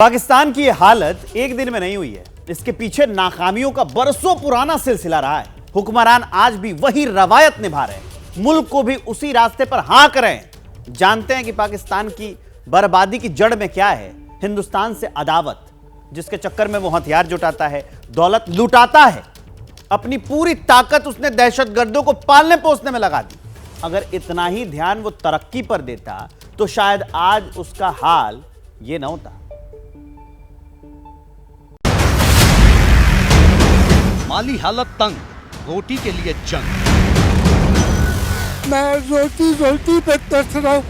पाकिस्तान की ये हालत एक दिन में नहीं हुई है। इसके पीछे नाकामियों का बरसों पुराना सिलसिला रहा है। हुक्मरान आज भी वही रवायत निभा रहे हैं, मुल्क को भी उसी रास्ते पर हाँक रहे हैं। जानते हैं कि पाकिस्तान की बर्बादी की जड़ में क्या है। हिंदुस्तान से अदावत, जिसके चक्कर में वो हथियार जुटाता है, दौलत लुटाता है। अपनी पूरी ताकत उसने दहशतगर्दों को पालने पोसने में लगा दी। अगर इतना ही ध्यान वो तरक्की पर देता तो शायद आज उसका हाल ये न होता। माली हालत तंग, रोटी के लिए जंग। मैं रोटी पे तरस रहा हूँ।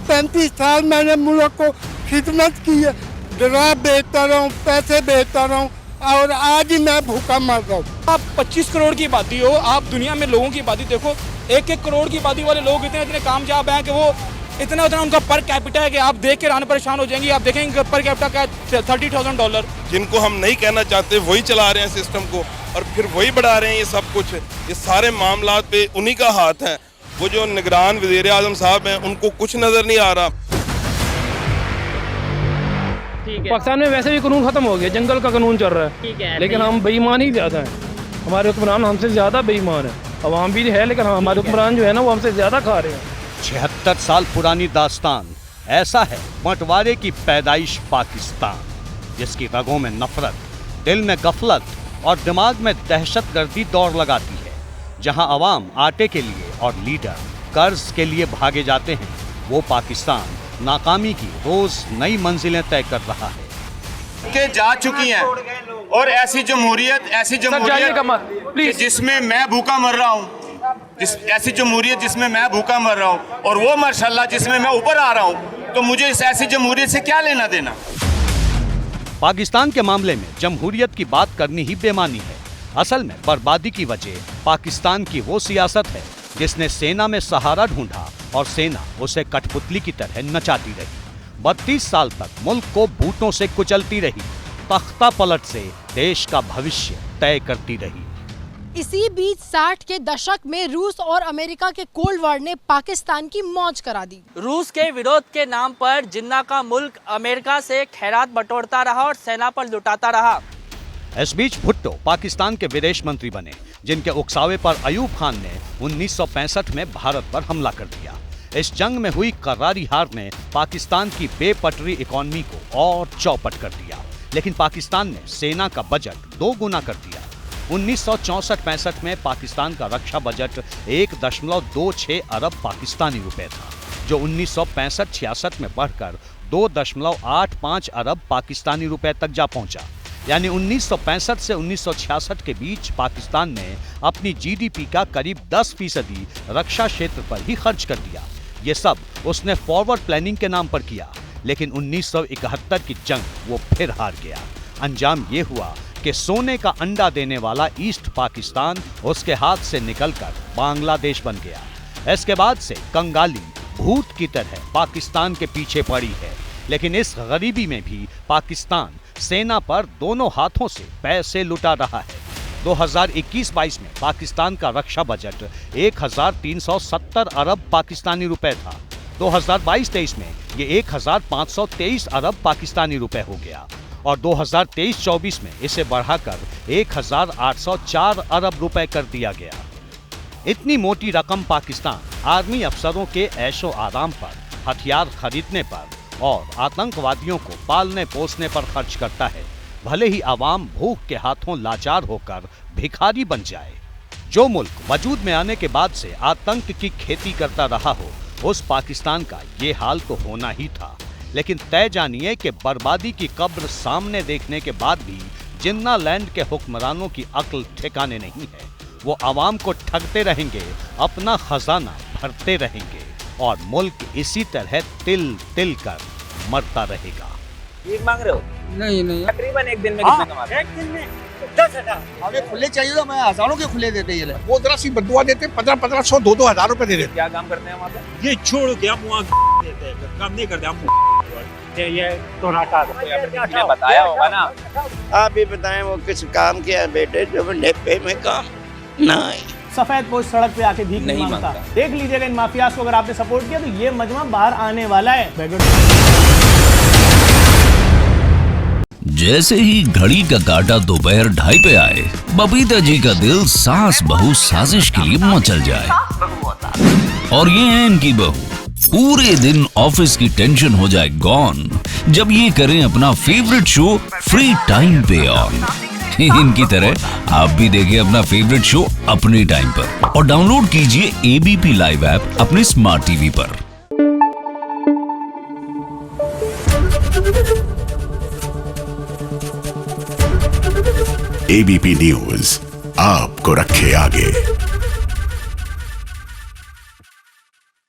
35 साल मैंने मुल्क को खिदमत की है। ड्रा बेचता रहा हूँ, पैसे बेचता रहा हूँ और आज ही मैं भूखा मर रहा हूँ। आप 25 करोड़ की आबादी हो, आप दुनिया में लोगों की आबादी देखो, 1-1 करोड़ की आबादी वाले लोग इतने कामयाब हैं कि वो इतना उनका पर कैपिटा है कि आप देख के रान परेशान हो जाएंगे। आप देखेंगे पर कैपिटा का $30,000। जिनको हम नहीं कहना चाहते वही चला रहे हैं सिस्टम को और फिर वही बढ़ा रहे हैं। ये सब कुछ, ये सारे मामलात पे उन्हीं का हाथ है। वो जो निगरान वज़ीर आज़म साहब हैं उनको कुछ नजर नहीं आ रहा। पाकिस्तान में वैसे भी कानून खत्म हो गया, जंगल का कानून चल रहा है, लेकिन हम बेईमान ही ज्यादा हैं। हमारे हुक्मरान हमसे ज्यादा बेईमान है। अवाम भी है लेकिन हमारे हुक्मरान जो है ना वो हमसे ज्यादा खा रहे हैं। 76 साल पुरानी दास्तान, ऐसा है बंटवारे की पैदाइश पाकिस्तान, जिसकी रगों में नफरत, दिल में गफलत और दिमाग में दहशतगर्दी दौड़ लगाती है। जहां अवाम आटे के लिए और लीडर कर्ज के लिए भागे जाते हैं, वो पाकिस्तान नाकामी की रोज नई मंजिलें तय कर रहा है। के जा चुकी हैं और ऐसी जमहूरियत जिसमें मैं भूखा मर रहा हूँ, ऐसी जमहूरियत जिसमें मैं भूखा मर रहा हूँ और वो माशाल्लाह जिसमें मैं ऊपर आ रहा हूँ, तो मुझे इस ऐसी जमहूरियत से क्या लेना देना। पाकिस्तान के मामले में जमहूरियत की बात करनी ही बेमानी है। असल में बर्बादी की वजह पाकिस्तान की वो सियासत है जिसने सेना में सहारा ढूंढा और सेना उसे कठपुतली की तरह नचाती रही। 32 साल तक मुल्क को बूटों से कुचलती रही, तख्ता पलट से देश का भविष्य तय करती रही। इसी बीच 60 के दशक में रूस और अमेरिका के कोल्ड वॉर ने पाकिस्तान की मौज करा दी। रूस के विरोध के नाम पर जिन्ना का मुल्क अमेरिका से खैरात बटोरता रहा और सेना पर लुटाता रहा। इस बीच भुट्टो पाकिस्तान के विदेश मंत्री बने, जिनके उकसावे पर अयूब खान ने 1965 में भारत पर हमला कर दिया। इस जंग में हुई करारी हार ने पाकिस्तान की बेपटरी इकॉनमी को और चौपट कर दिया, लेकिन पाकिस्तान ने सेना का बजट 2 गुना कर दिया। 1964-65 में पाकिस्तान का रक्षा बजट 1.26 अरब पाकिस्तानी रुपए था, जो 1965-66 में बढ़कर 2.85 अरब पाकिस्तानी रुपए तक जा पहुंचा। यानी 1965 से 1966 के बीच पाकिस्तान ने अपनी जीडीपी का करीब 10% रक्षा क्षेत्र पर ही खर्च कर दिया। ये सब उसने फॉरवर्ड प्लानिंग के नाम पर किया, लेकिन 1971 की जंग वो फिर हार गया। अंजाम ये हुआ कि सोने का अंडा देने वाला ईस्ट पाकिस्तान उसके हाथ से निकलकर बांग्लादेश बन गया। इसके बाद से कंगाली भूत की तरह पाकिस्तान के पीछे पड़ी है, लेकिन इस गरीबी में भी पाकिस्तान सेना पर दोनों हाथों से पैसे लुटा रहा है। 2021-22 में पाकिस्तान का रक्षा बजट 1370 अरब पाकिस्तानी रुपए था। 2022-23 में ये 1523 अरब पाकिस्तानी रुपए हो गया और 2023-24 में इसे बढ़ाकर 1804 अरब रुपए कर दिया गया। इतनी मोटी रकम पाकिस्तान आर्मी अफसरों के ऐशो आराम पर, हथियार खरीदने पर और आतंकवादियों को पालने पोसने पर खर्च करता है, भले ही आवाम भूख के हाथों लाचार होकर भिखारी बन जाए। जो मुल्क वजूद में आने के बाद से आतंक की खेती करता रहा हो, उस पाकिस्तान का ये हाल तो होना ही था। लेकिन तय जानिए कि बर्बादी की कब्र सामने देखने के बाद भी जिन्ना लैंड के हुक्मरानों की अक्ल ठिकाने नहीं है। वो आवाम को ठगते रहेंगे, अपना खजाना भरते रहेंगे और मुल्क इसी तरह तिल तिल कर मरता रहेगा। भीख मांग रहे हो? नहीं। तकरीबन एक दिन में कितना कमाते? एक दिन में 10,000। हमें खुले चाहिए तो मैं हजारों के खुले देते ये वो जरा सी बदुआ देते 1500 2 हजार रुपए दे देते। क्या काम करते हैं वहाँ पे? ये छोड़ के हम वहाँ देते हैं, काम नहीं करते हम। ये तो नाटा किसी ने बताया होगा ना। आप भी बताएं वो किस काम किया बेटे, जो नेपे में काम नहीं। सफेद पोस्ट सड़क पे आके भीख नहीं मांगता। देख लीजिएगा इन माफियाज को, अगर आपने सपोर्ट किया तो ये मजमा बाहर आने वाला है। जैसे ही घड़ी का काटा दोपहर 2:30 पे आए, बबीता जी का दिल सास बहू साजिश के लिए मचल जाए। और ये है इनकी बहू, पूरे दिन ऑफिस की टेंशन हो जाए गॉन जब ये करें अपना फेवरेट शो फ्री टाइम पे ऑन। इनकी तरह आप भी देखें अपना फेवरेट शो अपने टाइम पर और डाउनलोड कीजिए एबीपी लाइव ऐप अपने स्मार्ट टीवी पर। एबीपी न्यूज आपको रखे आगे।